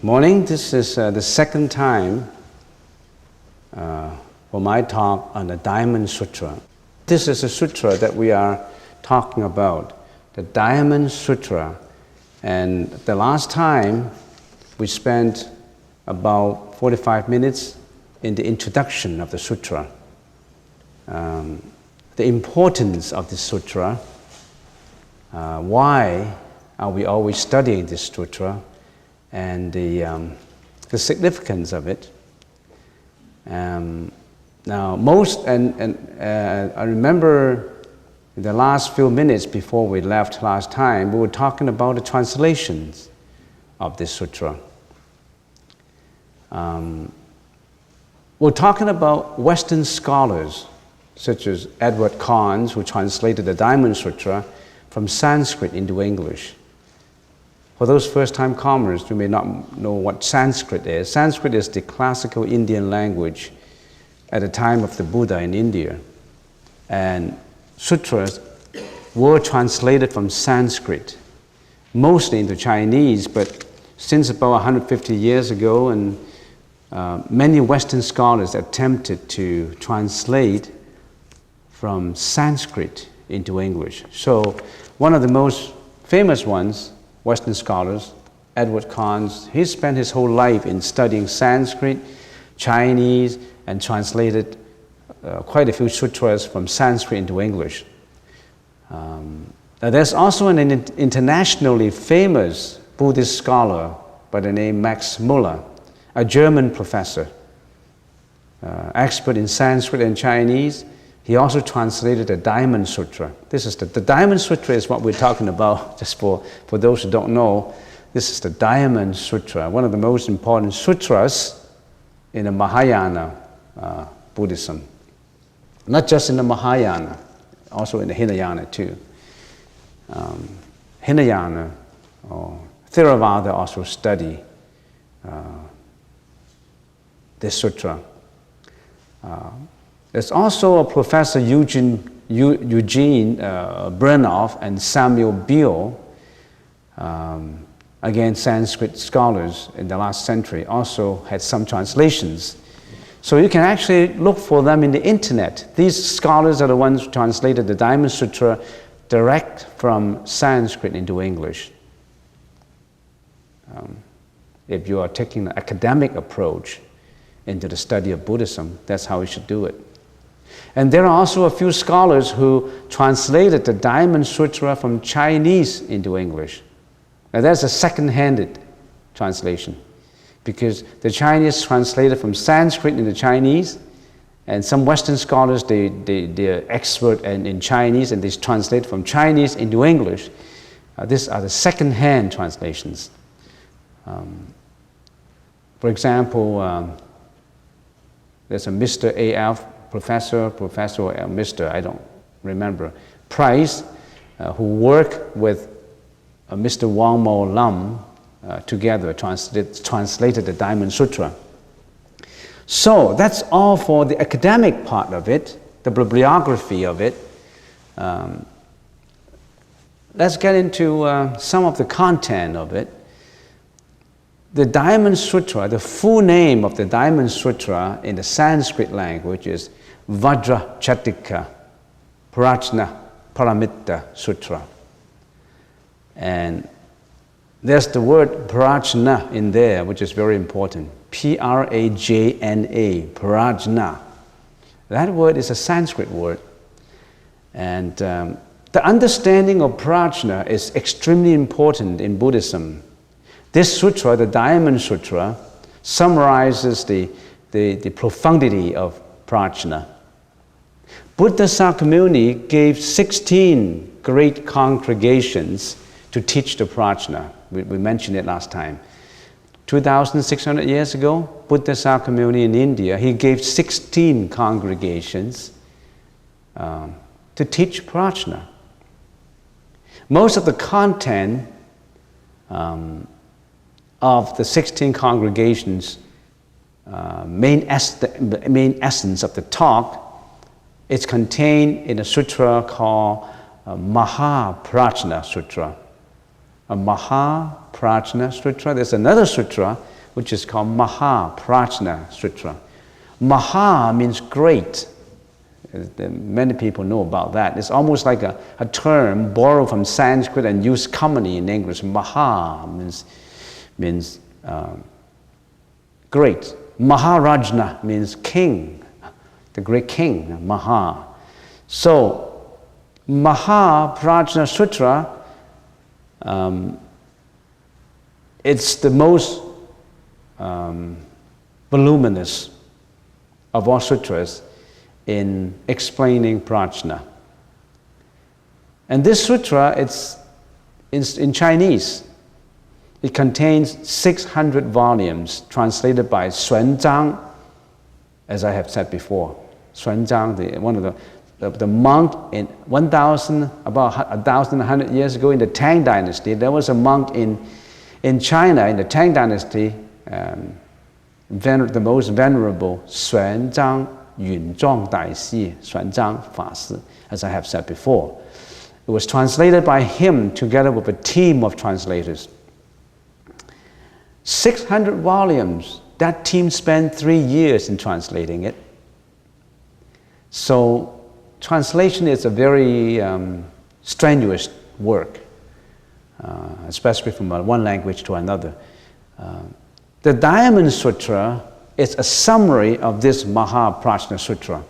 Morning. This is the second time for my talk on the Diamond Sutra. This is a sutra that we are talking about, the Diamond Sutra. And the last time we spent about 45 minutes in the introduction of the sutra. The importance of this sutra, why are we always studying this sutra, and the significance of it. Now, I remember in the last few minutes before we left last time, we were talking about the translations of this sutra. We're talking about Western scholars, such as Edward Conze, who translated the Diamond Sutra from Sanskrit into English. For those first-time comers who may not know what Sanskrit is the classical Indian language at the time of the Buddha in India. And sutras were translated from Sanskrit, mostly into Chinese, but since about 150 years ago, and many Western scholars attempted to translate from Sanskrit into English. So one of the most famous ones, Western scholars, Edward Conze, he spent his whole life in studying Sanskrit, Chinese, and translated quite a few sutras from Sanskrit into English. Now there's also an internationally famous Buddhist scholar by the name Max Muller, a German professor, expert in Sanskrit and Chinese. He also translated the Diamond Sutra. This is the Diamond Sutra is what we're talking about, just for those who don't know. This is the Diamond Sutra, one of the most important sutras in the Mahayana Buddhism. Not just in the Mahayana, also in the Hinayana too. Hinayana or Theravada also study this sutra. There's also a Professor Eugene Brenoff and Samuel Beal, again Sanskrit scholars in the last century, also had some translations. So you can actually look for them in the internet. These scholars are the ones who translated the Diamond Sutra direct from Sanskrit into English. If you are taking an academic approach into the study of Buddhism, that's how you should do it. And there are also a few scholars who translated the Diamond Sutra from Chinese into English. Now that's a second-handed translation, because the Chinese translated from Sanskrit into Chinese, and some Western scholars, they're expert in Chinese, and they translate from Chinese into English. These are the second-hand translations. For example, there's a Mr. A.F., Professor or Mr., I don't remember, Price, who worked with Mr. Wang Mo Lam together, translated the Diamond Sutra. So that's all for the academic part of it, the bibliography of it. Let's get into some of the content of it. The Diamond Sutra, the full name of the Diamond Sutra in the Sanskrit language is Vajrachatika Prajna Paramitta Sutra. And there's the word prajna in there, which is very important. P-R-A-J-N-A, prajna. That word is a Sanskrit word. And the understanding of prajna is extremely important in Buddhism. This sutra, the Diamond Sutra, summarizes the profundity of prajna. Buddha Sakyamuni gave 16 great congregations to teach the prajna. We mentioned it last time. 2,600 years ago, Buddha Sakyamuni in India, he gave 16 congregations to teach prajna. Most of the content of the 16 congregations, main essence of the talk, it's contained in a sutra called Mahaprajna Sutra. A Mahaprajna Sutra. There's another sutra which is called Mahaprajna Sutra. Maha means great. Many people know about that. It's almost like a term borrowed from Sanskrit and used commonly in English. Maha means great. Maharajna means king, the great king, Maha. So, Mahaprajna Sutra, it's the most voluminous of all sutras in explaining prajna. And this sutra, it's in Chinese. It contains 600 volumes translated by Xuanzang, as I have said before. Xuanzang, one of the monk in about 1,100 years ago in the Tang Dynasty. There was a monk in China in the Tang Dynasty, the most venerable Xuanzang Yunzhong Daixi, Xuanzang Fashi, as I have said before. It was translated by him together with a team of translators. 600 volumes. That team spent 3 years in translating it. So translation is a very strenuous work, especially from one language to another. The Diamond Sutra is a summary of this Mahaprajna Sutra.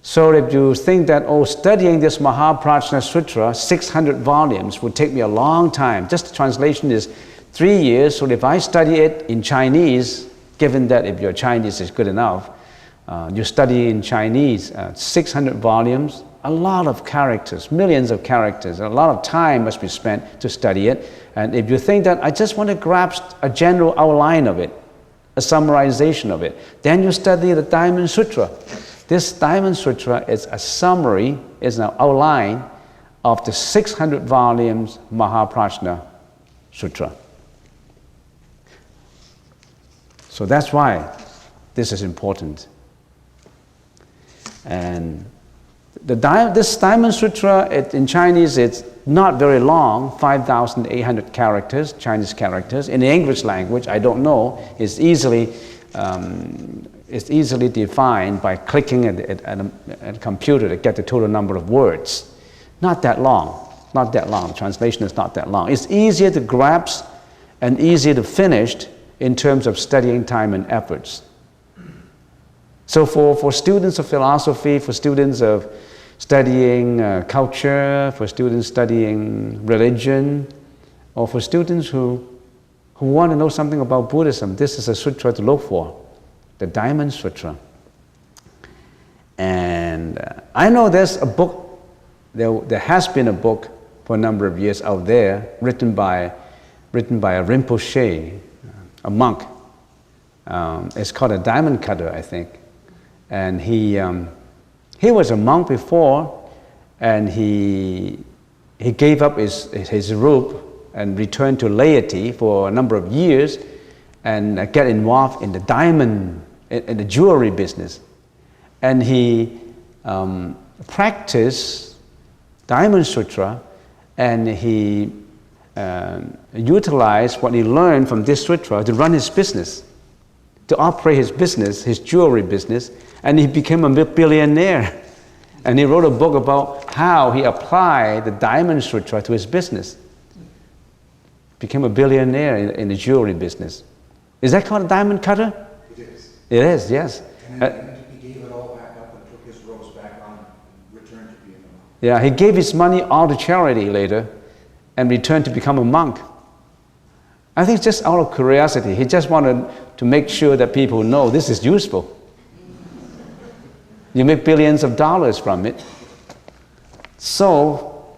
So if you think that, studying this Mahaprajna Sutra, 600 volumes, would take me a long time. Just the translation is 3 years, so if I study it in Chinese, given that if your Chinese is good enough, you study in Chinese, 600 volumes, a lot of characters, millions of characters, a lot of time must be spent to study it. And if you think that I just want to grasp a general outline of it, a summarization of it, then you study the Diamond Sutra. This Diamond Sutra is a summary, is an outline of the 600 volumes Mahaprajna Sutra. So that's why this is important. And this Diamond Sutra, in Chinese, it's not very long, 5,800 characters, Chinese characters. In the English language, I don't know, it's easily defined by clicking at a computer to get the total number of words. Not that long, not that long. The translation is not that long. It's easier to grasp and easier to finish in terms of studying time and efforts. So for students of philosophy, for students of studying culture, for students studying religion, or for students who want to know something about Buddhism, this is a sutra to look for, the Diamond Sutra. And I know there's a book, there has been a book for a number of years out there, written by a Rinpoche, a monk. It's called a diamond cutter, I think. And he was a monk before, and he gave up his robe and returned to laity for a number of years and get involved in the diamond, in the jewelry business. And he practiced Diamond Sutra, and he utilized what he learned from this sutra to run his business, to operate his business, his jewelry business, and he became a billionaire. And he wrote a book about how he applied the Diamond Sutra to his business. Became a billionaire in the jewelry business. Is that called a diamond cutter? It is. It is, yes. And then he gave it all back up and took his robes back on and returned to being a monk. Yeah, he gave his money all to charity later and returned to become a monk. I think just out of curiosity, he just wanted to make sure that people know this is useful. You make billions of dollars from it. So,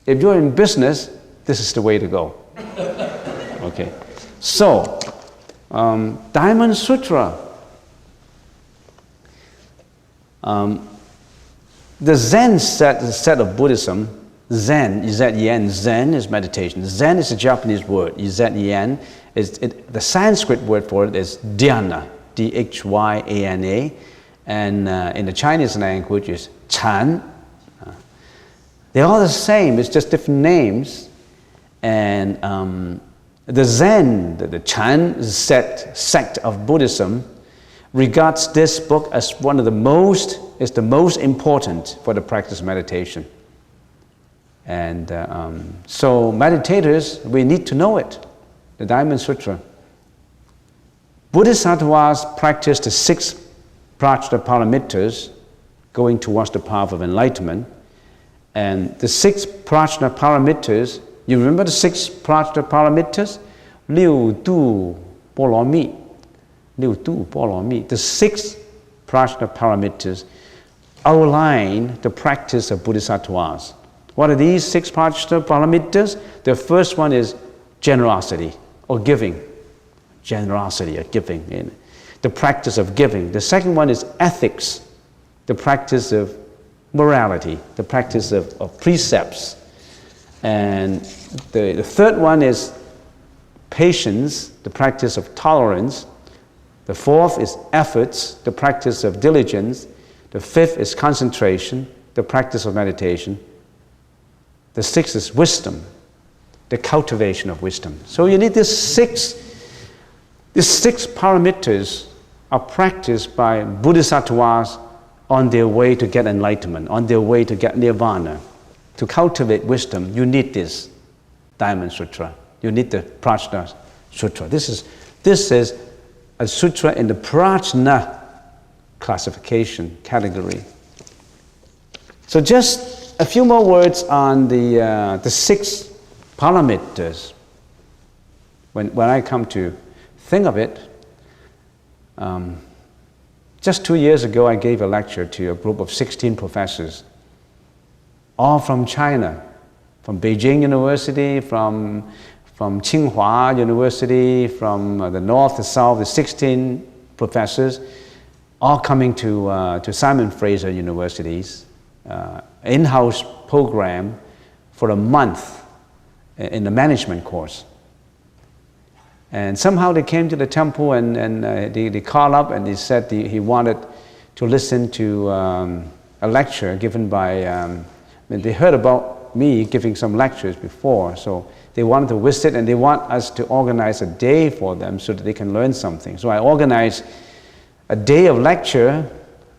if you're in business, this is the way to go. Okay. So, Diamond Sutra. The Zen set of Buddhism Zen, Z-E-N, Zen is meditation. Zen is a Japanese word. Z-E-N, the Sanskrit word for it is dhyana, D-H-Y-A-N-A. And in the Chinese language is Chan. They're all the same, it's just different names. And the Zen, the Chan sect of Buddhism, regards this book as one of the most important for the practice of meditation. And so meditators, we need to know it, the Diamond Sutra. Bodhisattvas practice the 6 prajna paramitas going towards the path of enlightenment. And the 6 prajna paramitas, you remember the 6 prajna paramitas? 六度波罗蜜. The 6 prajna paramitas outline the practice of bodhisattvas. What are these 6 prajna paramitas? The first one is generosity or giving. Generosity or giving. The practice of giving. The second one is ethics, the practice of morality, the practice of precepts. And the third one is patience, the practice of tolerance. The fourth is efforts, the practice of diligence. The fifth is concentration, the practice of meditation. The sixth is wisdom, the cultivation of wisdom. So you need these six paramitas are practiced by bodhisattvas on their way to get enlightenment, on their way to get nirvana. To cultivate wisdom, you need this Diamond Sutra. You need the Prajna Sutra. This is a sutra in the Prajna classification category. So just a few more words on the 6 paramitas. When I come to think of it, just 2 years ago I gave a lecture to a group of 16 professors, all from China, from Beijing University, from Tsinghua University, from the north, the south, the 16 professors, all coming to Simon Fraser University's in-house program for a month in the management course. And somehow they came to the temple and they called up and they said he wanted to listen to a lecture given by, they heard about me giving some lectures before, so they wanted to visit and they want us to organize a day for them so that they can learn something. So I organized a day of lecture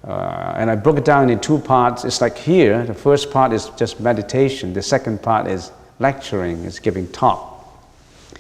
and I broke it down in 2 parts. It's like here, the first part is just meditation, the second part is lecturing, is giving talk.